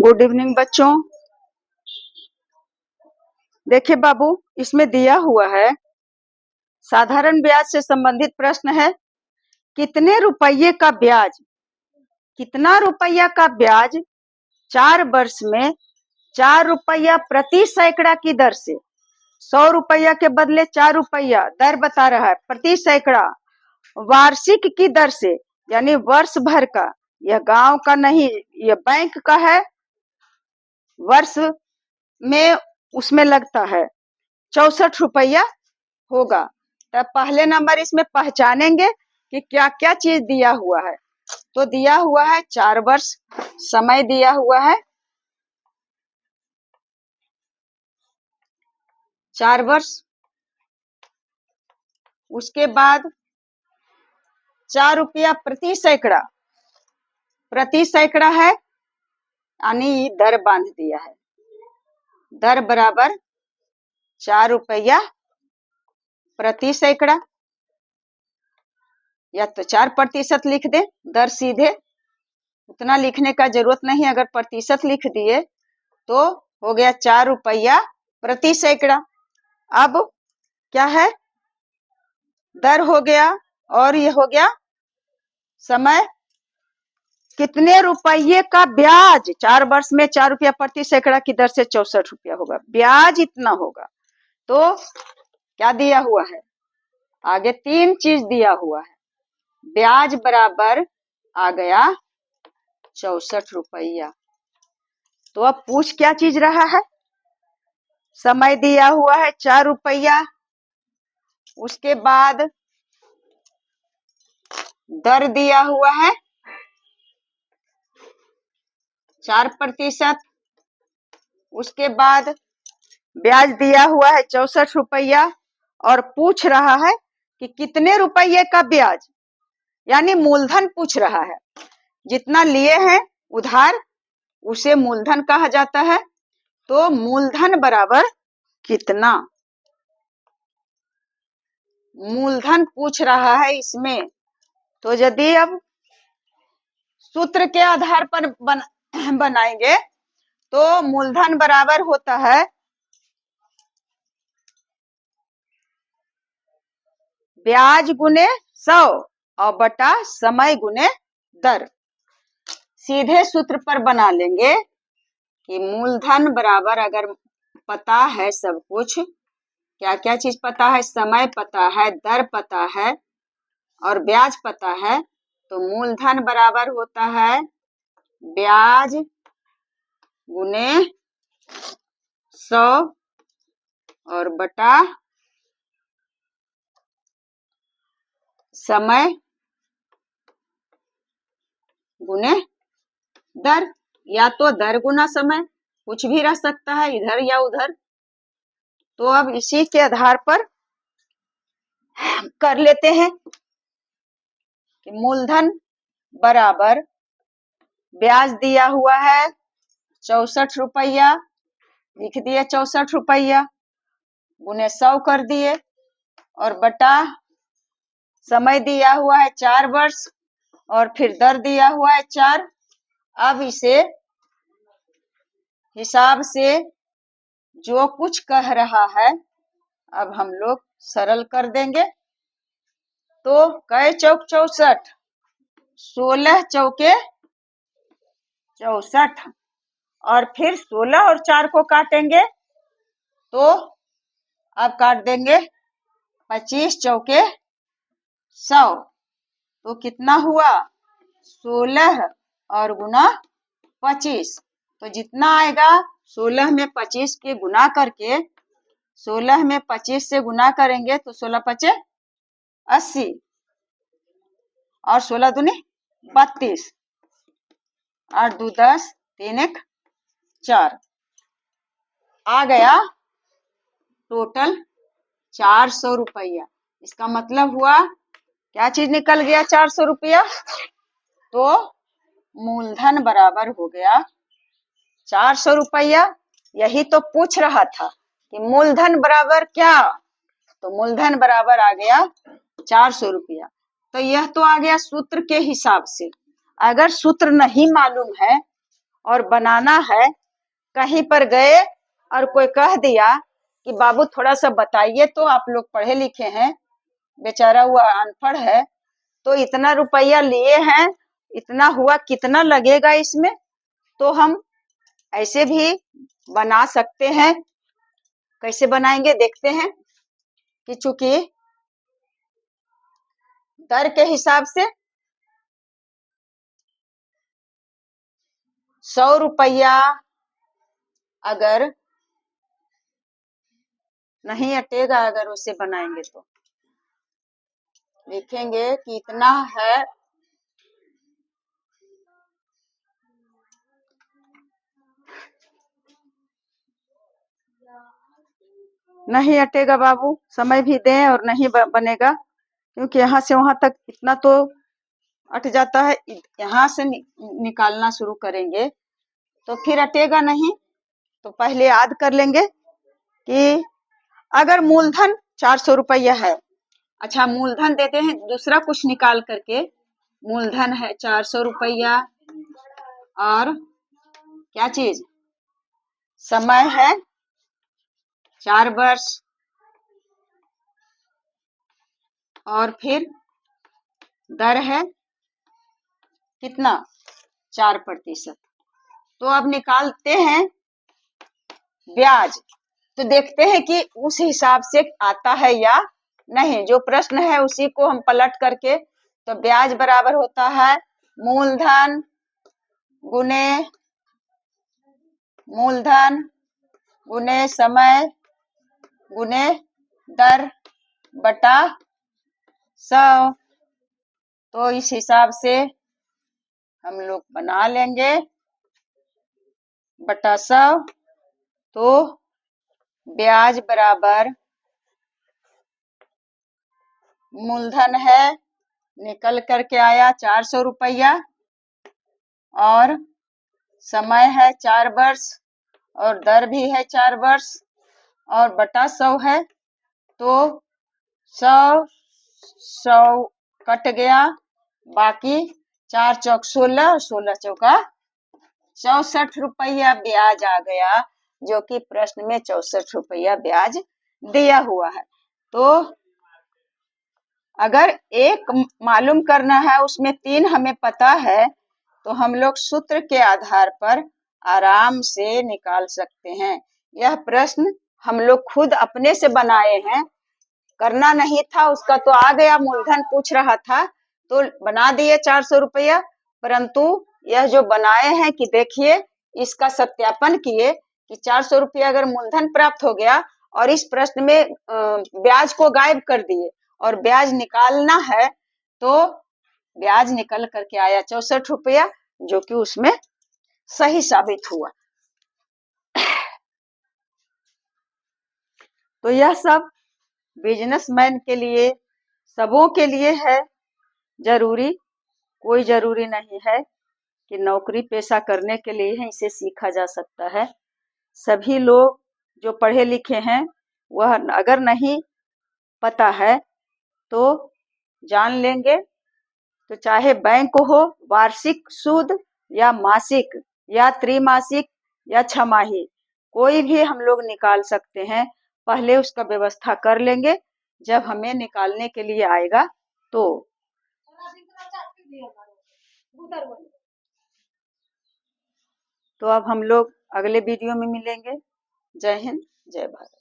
Good evening बच्चों। देखिए बाबू, इसमें दिया हुआ है साधारण ब्याज से संबंधित प्रश्न है। कितने रुपये का ब्याज, कितना रुपया का ब्याज 4 वर्ष में 4 रुपया प्रति सैकड़ा की दर से, 100 रुपया के बदले 4 रुपया दर बता रहा है प्रति सैकड़ा वार्षिक की दर से, यानी वर्ष भर का। यह गांव का नहीं, यह बैंक का है, वर्ष में उसमें लगता है 64 रुपया होगा। तब पहले नंबर इसमें पहचानेंगे कि क्या क्या चीज दिया हुआ है। तो दिया हुआ है 4 वर्ष, समय दिया हुआ है 4 वर्ष, उसके बाद 4 रुपया प्रति सैकड़ा, प्रति सैकड़ा है यानी दर बांध दिया है, दर बराबर 4 रुपया प्रति सैकड़ा, या तो 4% लिख दे, दर सीधे उतना लिखने का जरूरत नहीं। अगर प्रतिशत लिख दिए तो हो गया 4 रुपया प्रति सैकड़ा। अब क्या है, दर हो गया और ये हो गया समय। कितने रुपये का ब्याज 4 वर्ष में 4 रुपया प्रति सैकड़ा की दर से 64 रुपया होगा, ब्याज इतना होगा। तो क्या दिया हुआ है, आगे 3 चीज दिया हुआ है। ब्याज बराबर आ गया 64 रुपया। तो अब पूछ क्या चीज रहा है, समय दिया हुआ है 4 रुपया, उसके बाद दर दिया हुआ है 4%, उसके बाद ब्याज दिया हुआ है 64 रुपया, और पूछ रहा है कि कितने रुपये का ब्याज, यानी मूलधन पूछ रहा है। जितना लिए हैं उधार उसे मूलधन कहा जाता है। तो मूलधन बराबर कितना, मूलधन पूछ रहा है इसमें। तो यदि अब सूत्र के आधार पर बनाएंगे तो मूलधन बराबर होता है ब्याज गुने 100 और बटा समय गुने दर। सीधे सूत्र पर बना लेंगे कि मूलधन बराबर, अगर पता है सब कुछ, क्या क्या चीज पता है, समय पता है, दर पता है और ब्याज पता है, तो मूलधन बराबर होता है ब्याज गुने 100 और बटा समय गुने दर, या तो दर गुना समय, कुछ भी रह सकता है इधर या उधर। तो अब इसी के आधार पर कर लेते हैं कि मूलधन बराबर ब्याज दिया हुआ है 64 रुपया, लिख दिए 64 रुपया, गुने 100 कर दिए, और बटा समय दिया हुआ है 4 वर्ष, और फिर दर दिया हुआ है 4। अब इसे हिसाब से जो कुछ कह रहा है अब हम लोग सरल कर देंगे। तो कै चौक 64, 16 चौके 64, और फिर 16 और 4 को काटेंगे तो अब काट देंगे 25 चौके 100। तो कितना हुआ, 16 और गुना 25। तो जितना आएगा 16 में 25 के गुना करके, 16 में 25 से गुना करेंगे तो 16 पचे 80 और 16 दूनी 32, 8 2 10, 3 1 4, आ गया टोटल 400 रुपया। इसका मतलब हुआ क्या चीज निकल गया 400 रुपया। तो मूलधन बराबर हो गया 400 रुपया। यही तो पूछ रहा था कि मूलधन बराबर क्या, तो मूलधन बराबर आ गया 400 रुपया। तो यह तो आ गया सूत्र के हिसाब से। अगर सूत्र नहीं मालूम है और बनाना है। कहीं पर गए और कोई कह दिया कि बाबू थोड़ा सा बताइए, तो आप लोग पढ़े लिखे हैं, बेचारा हुआ अनपढ़ है, तो इतना रुपया लिए हैं, इतना हुआ, कितना लगेगा इसमें, तो हम ऐसे भी बना सकते हैं। कैसे बनाएंगे देखते हैं कि चूंकि दर के हिसाब से 100 रुपया अगर नहीं अटेगा, अगर उसे बनाएंगे तो लिखेंगे कि इतना है, नहीं अटेगा बाबू, समय भी दें और नहीं बनेगा, क्योंकि यहाँ से वहां तक इतना तो अट जाता है। यहाँ से निकालना शुरू करेंगे तो फिर अटेगा नहीं। तो पहले याद कर लेंगे कि अगर मूलधन 400 रुपया है, अच्छा मूलधन देते हैं, दूसरा कुछ निकाल करके, मूलधन है 400 रुपया और क्या चीज, समय है 4 वर्ष और फिर दर है कितना, 4%। तो अब निकालते हैं ब्याज, तो देखते हैं कि उस हिसाब से आता है या नहीं। जो प्रश्न है उसी को हम पलट करके, तो ब्याज बराबर होता है मूलधन गुने समय गुने दर बटा 100। तो इस हिसाब से हम लोग बना लेंगे बटा 100। तो ब्याज बराबर मूलधन है, निकल करके आया 400 रुपया, और समय है 4 वर्ष और दर भी है 4 वर्ष और बटा 100 है। तो 100 कट गया, बाकी 4 चौक 16, 16 चौका 64 रुपया ब्याज आ गया, जो कि प्रश्न में 64 रुपया ब्याज दिया हुआ है। तो अगर एक मालूम करना है, उसमें 3 हमें पता है, तो हम लोग सूत्र के आधार पर आराम से निकाल सकते हैं। यह प्रश्न हम लोग खुद अपने से बनाए हैं, करना नहीं था उसका, तो आ गया, मूलधन पूछ रहा था तो बना दिए 400 रुपया। परंतु यह जो बनाए हैं कि देखिए, इसका सत्यापन किए कि 400 रुपया अगर मूलधन प्राप्त हो गया और इस प्रश्न में ब्याज को गायब कर दिए और ब्याज निकालना है, तो ब्याज निकल करके आया 64 रुपया, जो कि उसमें सही साबित हुआ। तो यह सब बिजनेसमैन के लिए, सबों के लिए है जरूरी। कोई जरूरी नहीं है कि नौकरी पेशा करने के लिए ही इसे सीखा जा सकता है। सभी लोग जो पढ़े लिखे हैं, वह अगर नहीं पता है तो जान लेंगे, तो चाहे बैंक हो, वार्षिक सूद या मासिक या त्रिमासिक या छमाही, कोई भी हम लोग निकाल सकते हैं। पहले उसका व्यवस्था कर लेंगे, जब हमें निकालने के लिए आएगा तो। तो अब हम लोग अगले वीडियो में मिलेंगे। जय हिंद, जय भारत।